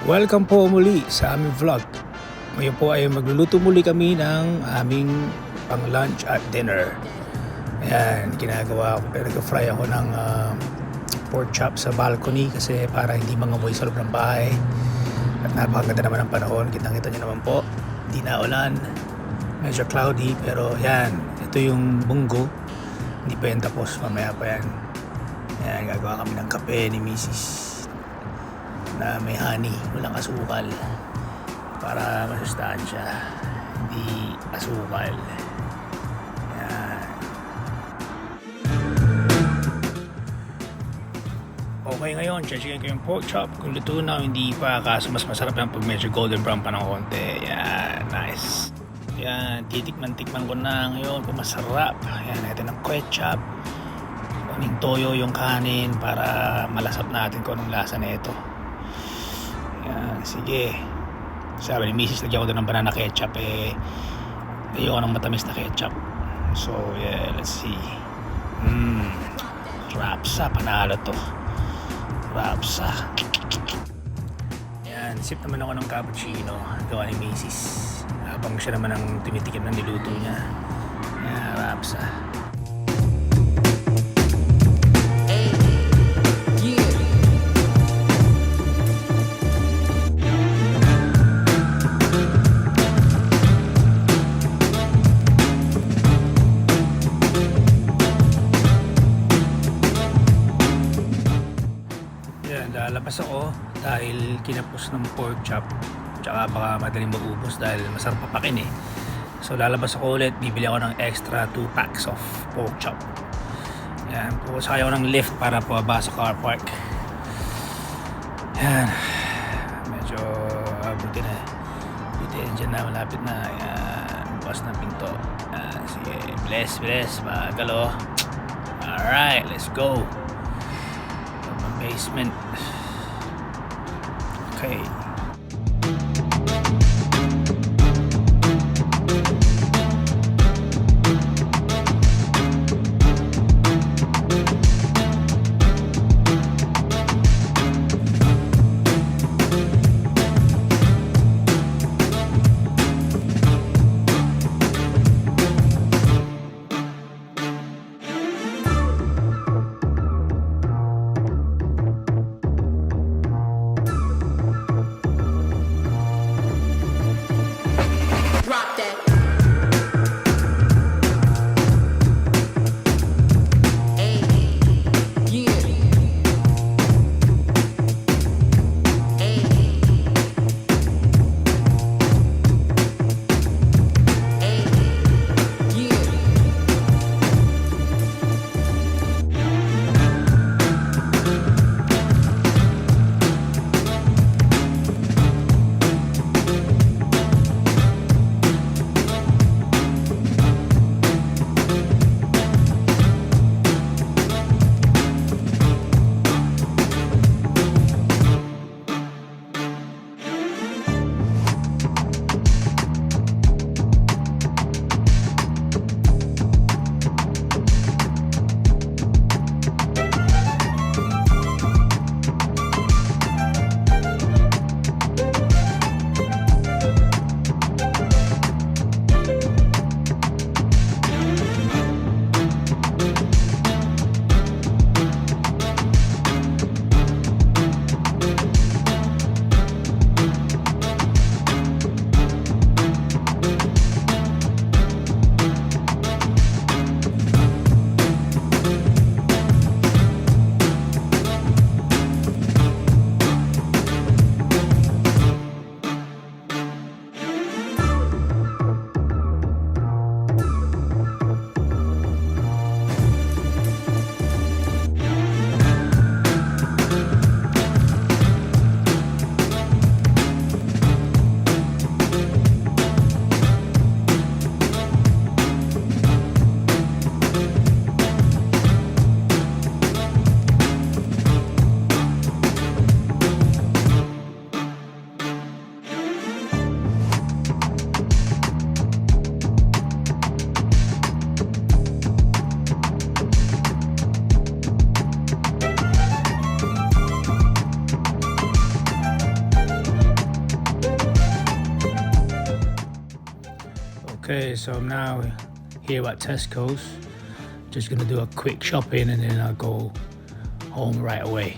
Welcome po muli sa aming vlog. Ngayon po ay magluluto muli kami ng aming pang lunch at dinner. Ayan, ginagawa ko. Nag-fry ako ng pork chop sa balcony kasi para hindi mangamoy sa loob ng bahay. At napakaganda naman ang panahon. Kitang-kita nyo naman po. Hindi na ulan. Medyo cloudy pero yan. Ito yung bunggo. Hindi pa yan tapos. Mamaya pa yan. Ayan, gagawa kami ng kape ni Mrs. na may honey, walang asukal para masustansya, hindi asukal. Yan. Okay, ngayon checkin ko yung pork chop kung luto na o hindi pa, kaso mas masarap yan pag medyo golden brown pa ng konti. Yan, nice. Yan, titikman-tikman ko na ngayon kung masarap. Yan, ito ng ketchup, kuning toyo yung kanin para malasap natin kung anong lasa na ito. Yan, sige. Sabi ni Mrs. lagyan ko doon ng banana ketchup, ayoko ng matamis na ketchup. So yeah, let's see. Rapsa, panalo to. Rapsa. Yan, sip naman ako ng cappuccino gawa ni Mrs. Habang siya naman ang tumitikim ng niluto niya. Yan, rapsa. Lalabas ako dahil kinapos ng pork chop, tsaka baka madaling maubos dahil masarap papakin eh. So lalabas ako ulit, bibili ako ng extra 2 packs of pork chop. Yan, pupunta ako ng lift para pababa sa car park. Yan, medyo abuti na, buti dyan na, malapit na. Yan, bukas na pinto. Yan, sige, bless, magalo. Alright, let's go. Basement. Okay. Okay, so I'm now here at Tesco's. Just gonna do a quick shopping and then I'll go home right away.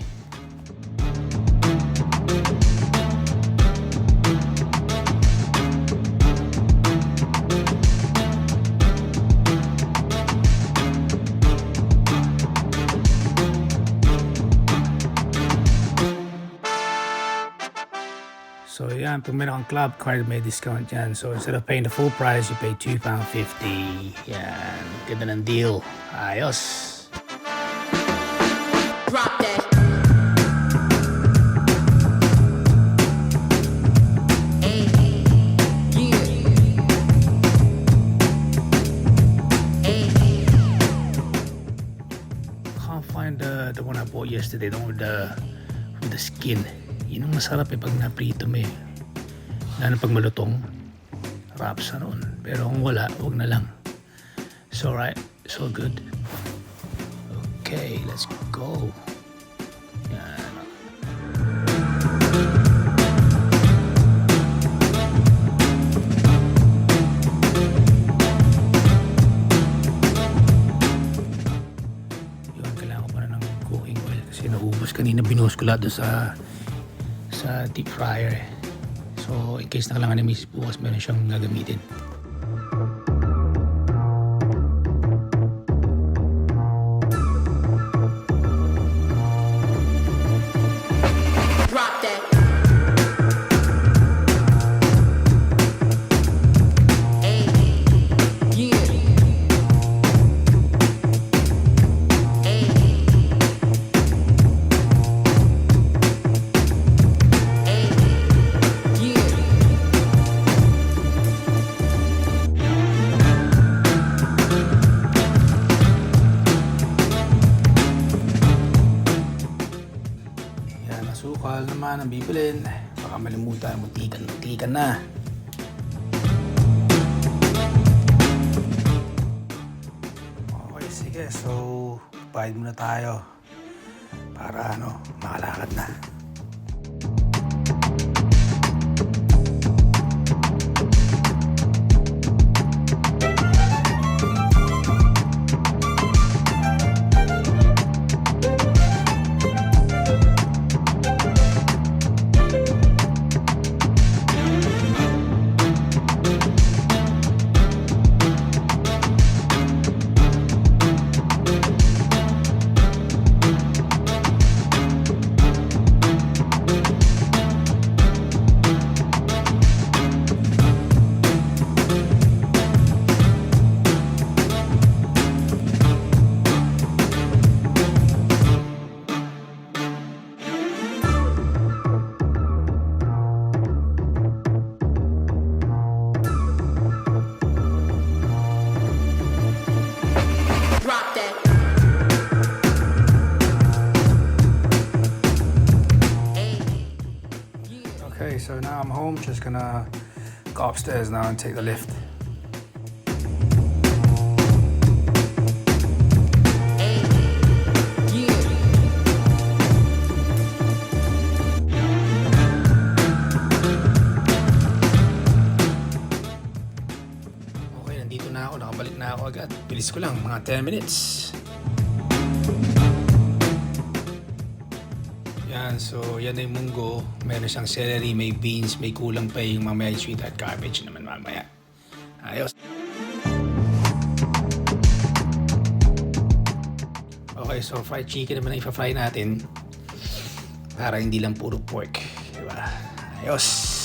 So yan, pag meron kang club card, may discount yan. So instead of paying the full price, you pay £2.50. Yan, ganda ng deal. Ayos. Drop that. Hey, yeah. Hey. Can't find the one I bought yesterday, the one with the skin. Yun ang masarap pag naprito mo eh. Lalo pag malutong, harap sa noon. Pero kung wala, huwag na lang. It's alright, it's all good. Okay, let's go. Yan. Yun, kailangan ko pa na ng cooking oil kasi naubos kanina, binuhos ko lahat doon sa deep fryer eh. So in case na kailangan ni Mrs. bukas, meron siyang gagamitin. Drop that. Hey, yeah. Hey. Yan, asukal naman ang bibilin. Baka malimutan, muntikan na. Okay, sige. So, bayad muna tayo. Para makalakad na. Okay, so now I'm home. Just gonna go upstairs now and take the lift. Okay, nandito na ako. Nakabalik na ako agad. Bilis ko lang, mga 10 minutes. Yan, so yan na yung munggo. Meron siyang celery, may beans, may kulang pa yung mamaya sweet at garbage naman mamaya. Ayos. Okay, so fried chicken naman ang ipa-fry natin. Para hindi lang puro pork. Diba? Ayos.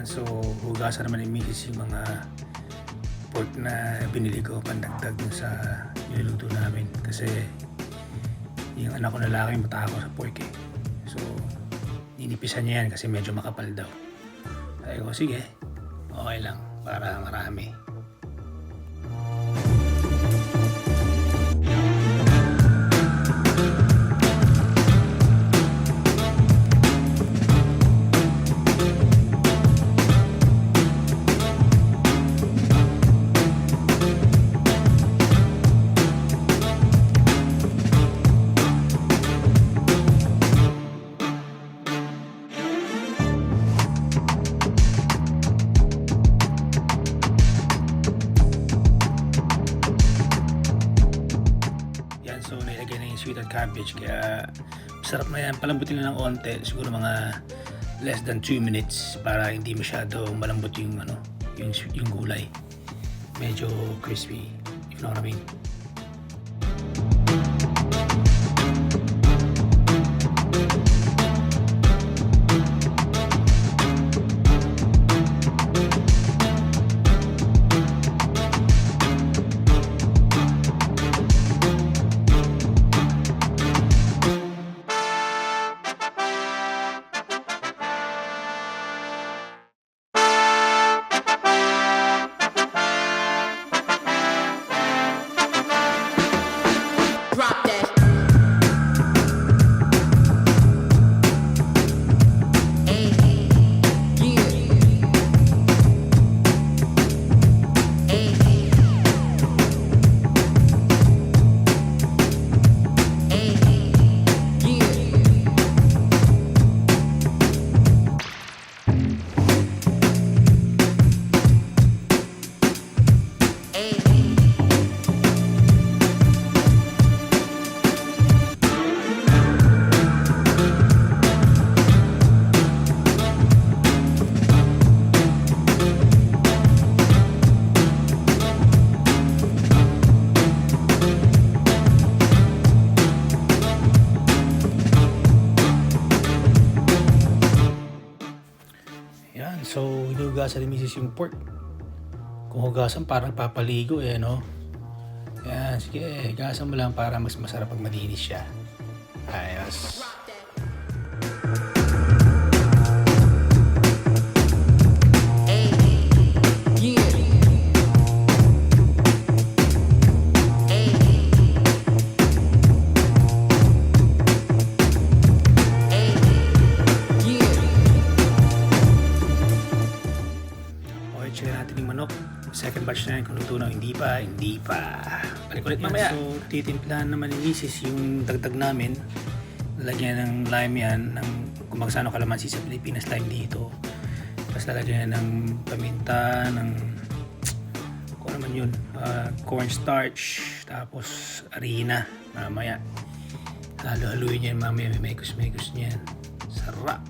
So, hugasan naman ni Mrs. yung mga pork na binili ko pandagdag dun sa niluluto namin. Kasi yung anak ko na lalaki matakot sa pork eh. So, ninipisan niya yan kasi medyo makapal daw. Sabi ko, sige, okay lang para marami. So nilagay na yung sweetened cabbage kaya sarap na yan. Palambutin na ng onte, siguro mga less than 2 minutes para hindi masyado malambot yung yung gulay. Medyo crispy, if you know what I mean. Drop that. Hey, yeah. Hey, yeah. Hey. Yan, so hinugasan ni Mrs. yung pork. Kung hugasan parang papaligo no. Yan, sige, higasan mo lang para mas masarap pag malinis siya. Ayos. Hey, yeah. Hey, yeah. Okay, check natin yung manok. Second batch na yan, kung luto na, hindi pa. Balik ulit mamaya. So, titimplahan naman ni Mrs. yung dagdag namin. Lalagyan ng lime yan, ng kung magsano kalamansi sa Pilipinas, lime dito. Tapos lalagyan ng paminta, ng kung naman yun, cornstarch, tapos harina, mamaya. Halo-haluin yan mamaya, may mekos-mekos niyan. Sarap!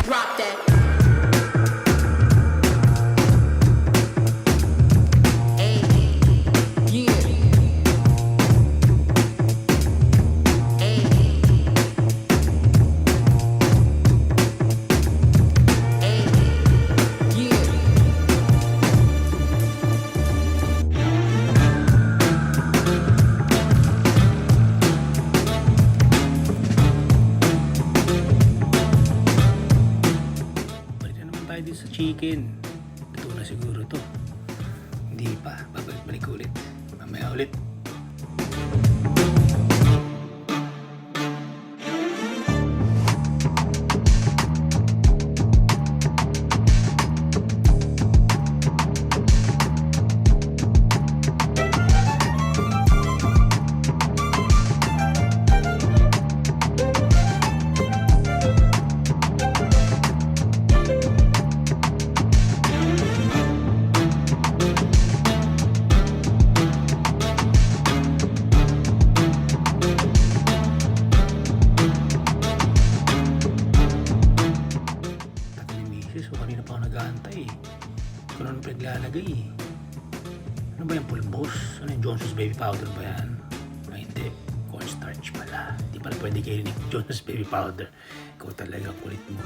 Drop that. Hey, yeah. Hey, yeah. Balik na naman tayo dito sa chicken. Ito na siguro to. Hindi pa. Babalik-balik ulit. Mamaya ulit. So kanina pa ako nag-aantay kung ano pinaglalagay Ano ba yung pulbos? Ano yung Johnson's baby powder ba yan? Ay hindi, cornstarch pala. Hindi pala pwede kayo ni Johnson's baby powder. Ikaw talaga kulit mo.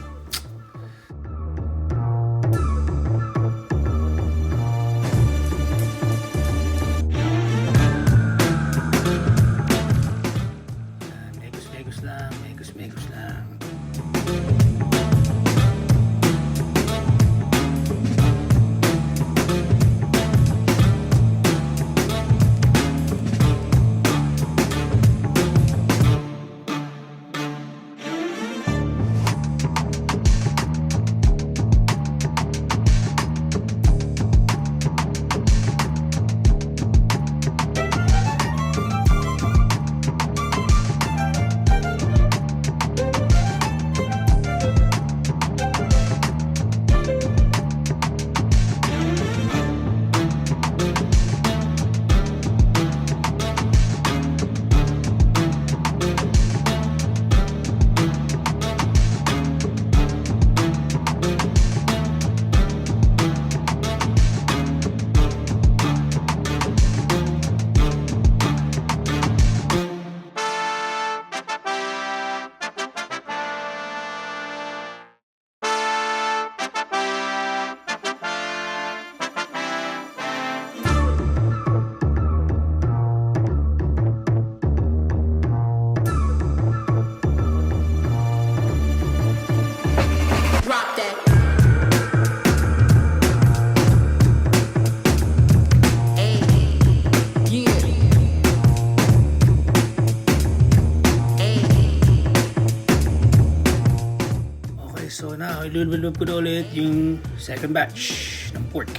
Nilulublob ko na ulit yung second batch ng pork.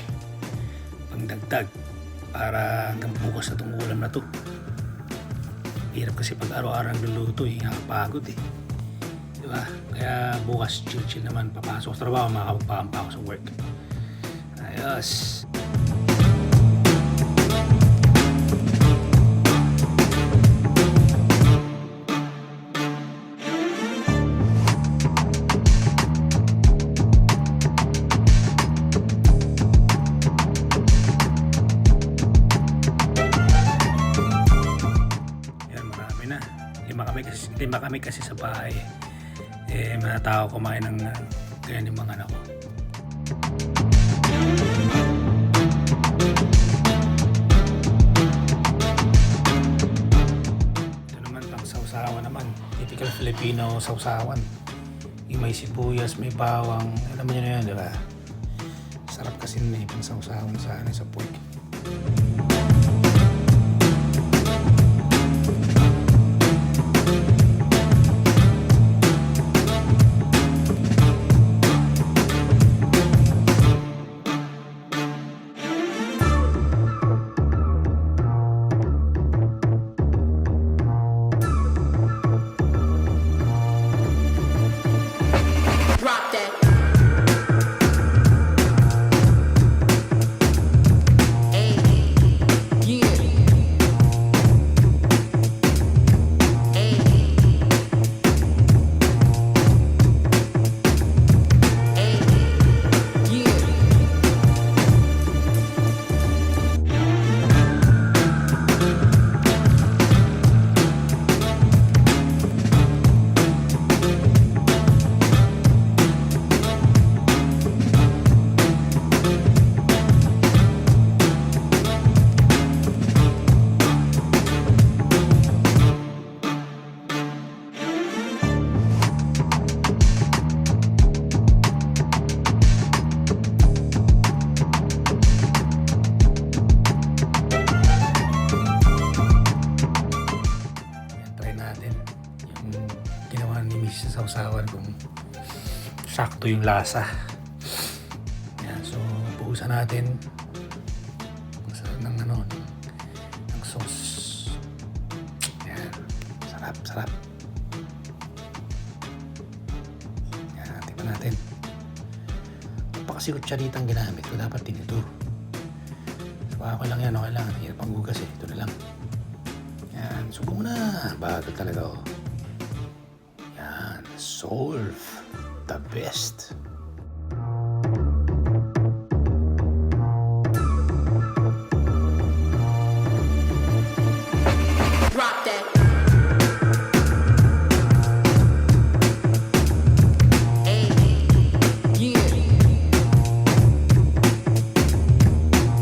Pangdagdag para hanggang bukas na itong ulam na to. Hirap kasi pag araw-araw luluto eh, nakapagod eh. Diba? Kaya bukas chill naman papasok sa trabaho, makakapagpaham pa ako sa work. Ayos. Yan, marami na. Lima kami kasi sa bahay. Eh, mga tao kumain ng kaya ng mga anak ko. Ito naman pang sausawan naman. Typical Filipino sausawan. Yung may sibuyas, may bawang. Alam mo yun, di ba? Sarap kasi na pang sausawan sa pork. Drop that. Hey, yeah. Hey, hey, yeah. Yan, try natin yung ginawa ni Mrs. sa sausawan kung sakto yung lasa. Yan, so buhusan natin ng sauce. Yan, sarap. Yan, tingnan natin. Pa kasi kutsaritang ginamit ko, dapat din ito. So okay lang yan, okay lang. Hirap ang hugas eh, ito na lang. Yan, subo mo na. Bagal talaga oh. Yan, Solve. The best. Drop that. Hey, yeah.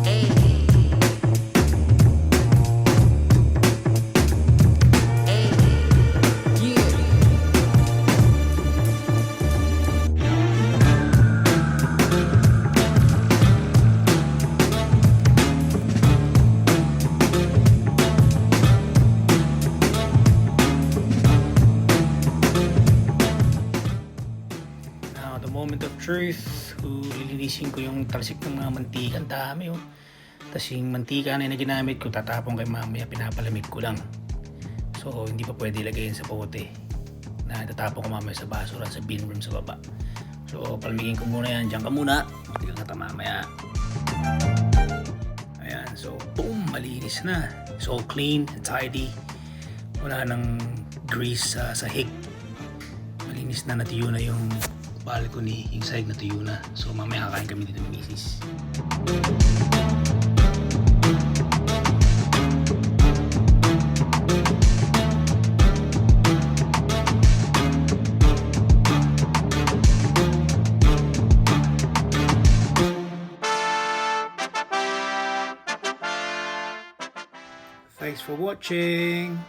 Hey, hey, yeah. Now, the moment of truth, lilinisin ko yung talsik ng mga mantika. Ang dami oh. Tapos yung mantika na ginamit ko, tatapon kay mamaya, pinapalamig ko lang. So, hindi pa pwede ilagay sa pote. Na tatapon ko mamaya sa basura, sa bin room sa baba. So, palamigin ko muna yan. Diyan ka muna. Hindi ka mamaya. Ayan. So, boom! Malinis na. It's all clean and tidy. Wala nang grease sa sahig. Malinis na, natuyo na yung balcony, yung sahig natuyo na. So mamaya kakain kami dito ng misis. Thanks for watching.